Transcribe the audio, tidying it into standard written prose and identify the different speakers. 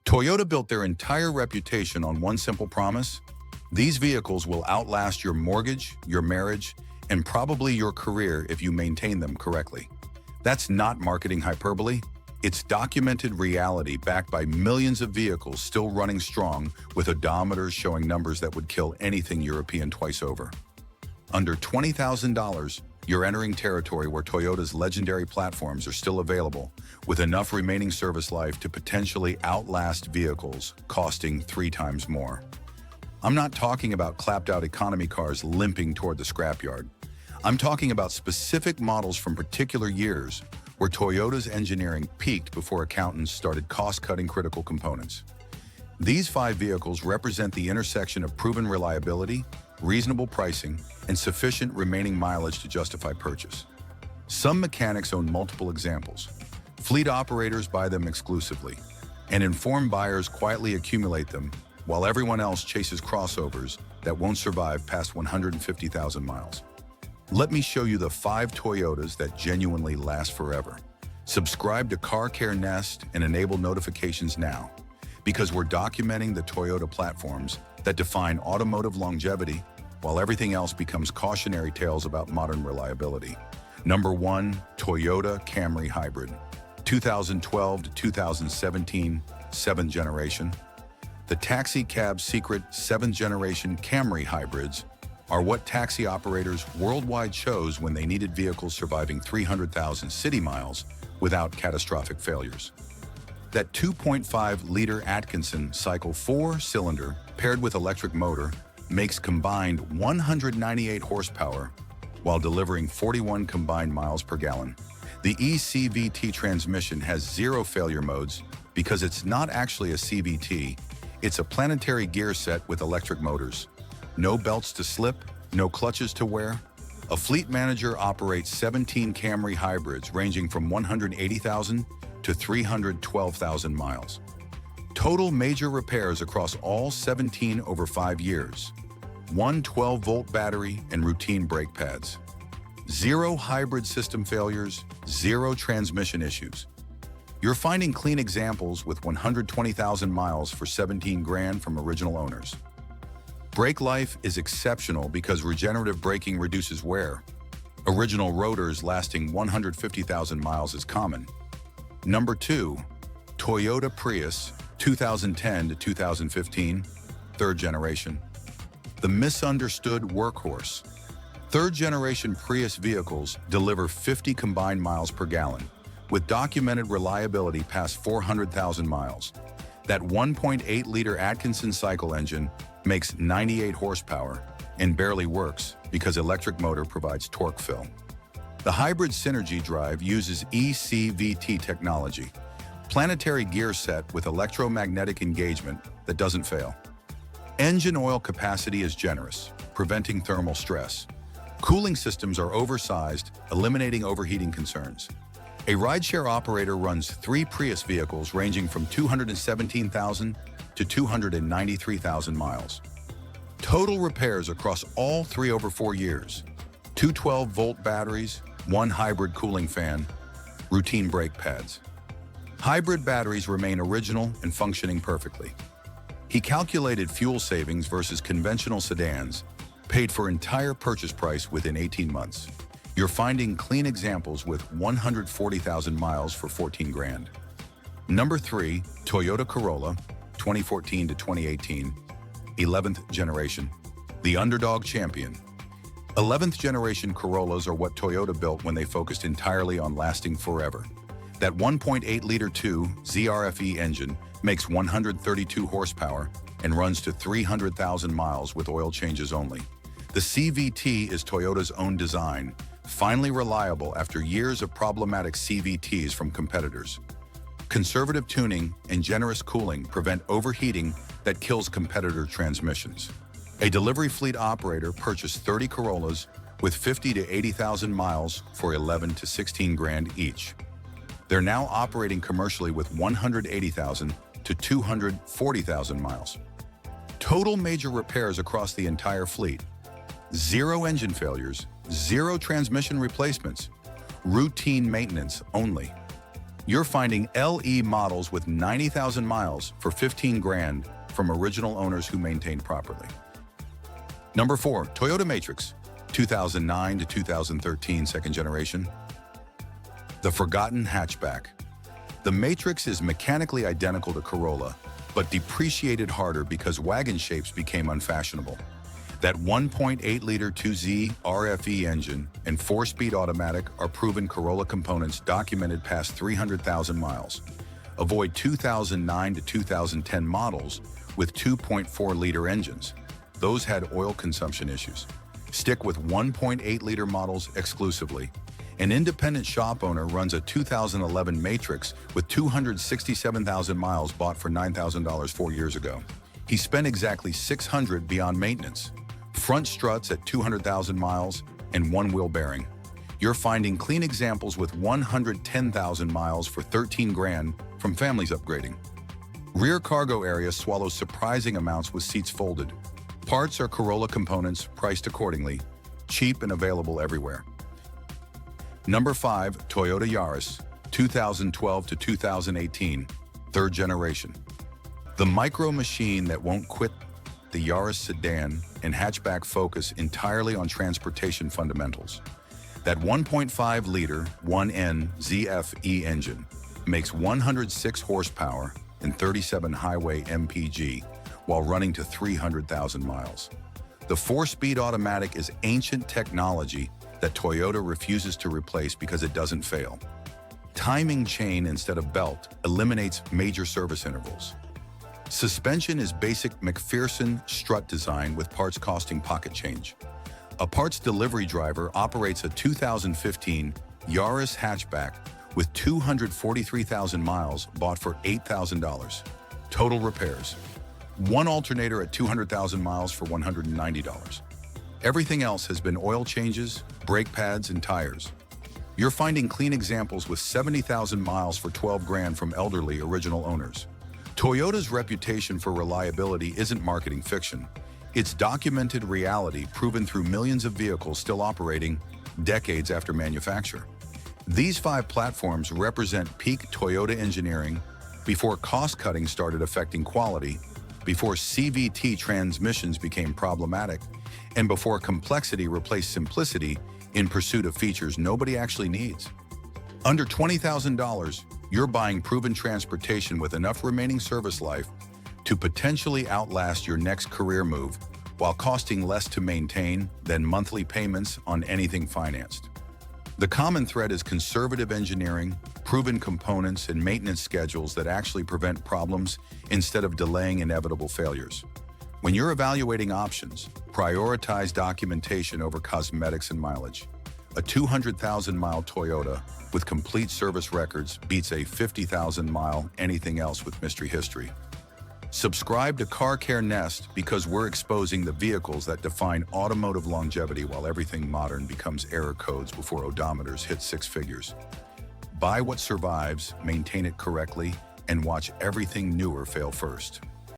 Speaker 1: Toyota built their entire reputation on one simple promise: these vehicles will outlast your mortgage, your marriage, and probably your career if you maintain them correctly. That's not marketing hyperbole. It's documented reality backed by millions of vehicles still running strong with odometers showing numbers that would kill anything European twice over. Under $20,000, you're entering territory where Toyota's legendary platforms are still available, with enough remaining service life to potentially outlast vehicles costing 3 times more. I'm not talking about clapped-out economy cars limping toward the scrapyard. I'm talking about specific models from particular years where Toyota's engineering peaked before accountants started cost-cutting critical components. These 5 vehicles represent the intersection of proven reliability, reasonable pricing, and sufficient remaining mileage to justify purchase. Some mechanics own multiple examples. Fleet operators buy them exclusively, and informed buyers quietly accumulate them while everyone else chases crossovers that won't survive past 150,000 miles. Let me show you the 5 Toyotas that genuinely last forever. Subscribe to Car Care Nest and enable notifications now, because we're documenting the Toyota platforms that define automotive longevity while everything else becomes cautionary tales about modern reliability. Number 1, Toyota Camry Hybrid. 2012 to 2017, 7th generation. The taxi cab secret 7th generation Camry hybrids are what taxi operators worldwide chose when they needed vehicles surviving 300,000 city miles without catastrophic failures. That 2.5-liter Atkinson Cycle 4-cylinder paired with electric motor makes combined 198 horsepower while delivering 41 combined miles per gallon. The eCVT transmission has 0 failure modes because it's not actually a CVT, it's a planetary gear set with electric motors. No belts to slip, no clutches to wear. A fleet manager operates 17 Camry hybrids ranging from 180,000 to 312,000 miles. Total major repairs across all 17 over 5 years. 1 12-volt battery and routine brake pads. 0 hybrid system failures, 0 transmission issues. You're finding clean examples with 120,000 miles for 17 grand from original owners. Brake life is exceptional because regenerative braking reduces wear. Original rotors lasting 150,000 miles is common. Number 2, Toyota Prius, 2010 to 2015, 3rd generation. The misunderstood workhorse. 3rd generation Prius vehicles deliver 50 combined miles per gallon, with documented reliability past 400,000 miles. That 1.8-liter Atkinson cycle engine makes 98 horsepower and barely works because electric motor provides torque fill. The hybrid Synergy drive uses eCVT technology, planetary gear set with electromagnetic engagement that doesn't fail. Engine oil capacity is generous, preventing thermal stress. Cooling systems are oversized, eliminating overheating concerns. A rideshare operator runs 3 Prius vehicles ranging from 217,000 to 293,000 miles. Total repairs across all 3 over 4 years. 2 12-volt batteries, 1 hybrid cooling fan, routine brake pads. Hybrid batteries remain original and functioning perfectly. He calculated fuel savings versus conventional sedans, paid for entire purchase price within 18 months. You're finding clean examples with 140,000 miles for 14 grand. Number 3, Toyota Corolla, 2014 to 2018, 11th generation. The underdog champion. 11th generation Corollas are what Toyota built when they focused entirely on lasting forever. That 1.8-liter 2 ZRFE engine makes 132 horsepower and runs to 300,000 miles with oil changes only. The CVT is Toyota's own design, finally reliable after years of problematic CVTs from competitors. Conservative tuning and generous cooling prevent overheating that kills competitor transmissions. A delivery fleet operator purchased 30 Corollas with 50 to 80,000 miles for 11 to 16 grand each. They're now operating commercially with 180,000 to 240,000 miles. Total major repairs across the entire fleet. 0 engine failures, 0 transmission replacements, routine maintenance only. You're finding LE models with 90,000 miles for 15 grand from original owners who maintained properly. Number 4, Toyota Matrix, 2009 to 2013 second generation. The forgotten hatchback. The Matrix is mechanically identical to Corolla, but depreciated harder because wagon shapes became unfashionable. That 1.8-liter 2Z RFE engine and 4-speed automatic are proven Corolla components documented past 300,000 miles. Avoid 2009 to 2010 models with 2.4-liter engines. Those had oil consumption issues. Stick with 1.8-liter models exclusively. An independent shop owner runs a 2011 Matrix with 267,000 miles bought for $9,000 4 years ago. He spent exactly $600 beyond maintenance. Front struts at 200,000 miles, and one wheel bearing. You're finding clean examples with 110,000 miles for 13 grand from families upgrading. Rear cargo area swallows surprising amounts with seats folded. Parts are Corolla components priced accordingly, cheap and available everywhere. Number 5, Toyota Yaris, 2012 to 2018, third generation. The micro machine that won't quit. The Yaris sedan and hatchback focus entirely on transportation fundamentals. That 1.5-liter 1N ZFE engine makes 106 horsepower and 37 highway mpg while running to 300,000 miles. The 4-speed automatic is ancient technology that Toyota refuses to replace because it doesn't fail. Timing chain instead of belt eliminates major service intervals. Suspension is basic McPherson strut design with parts costing pocket change. A parts delivery driver operates a 2015 Yaris hatchback with 243,000 miles bought for $8,000. Total repairs. One alternator at 200,000 miles for $190. Everything else has been oil changes, brake pads, and tires. You're finding clean examples with 70,000 miles for 12 grand from elderly original owners. Toyota's reputation for reliability isn't marketing fiction. It's documented reality proven through millions of vehicles still operating decades after manufacture. These 5 platforms represent peak Toyota engineering before cost-cutting started affecting quality, before CVT transmissions became problematic, and before complexity replaced simplicity in pursuit of features nobody actually needs. Under $20,000, you're buying proven transportation with enough remaining service life to potentially outlast your next career move while costing less to maintain than monthly payments on anything financed. The common thread is conservative engineering, proven components, and maintenance schedules that actually prevent problems instead of delaying inevitable failures. When you're evaluating options, prioritize documentation over cosmetics and mileage. A 200,000-mile Toyota with complete service records beats a 50,000-mile anything else with mystery history. Subscribe to Car Care Nest because we're exposing the vehicles that define automotive longevity while everything modern becomes error codes before odometers hit 6 figures. Buy what survives, maintain it correctly, and watch everything newer fail first.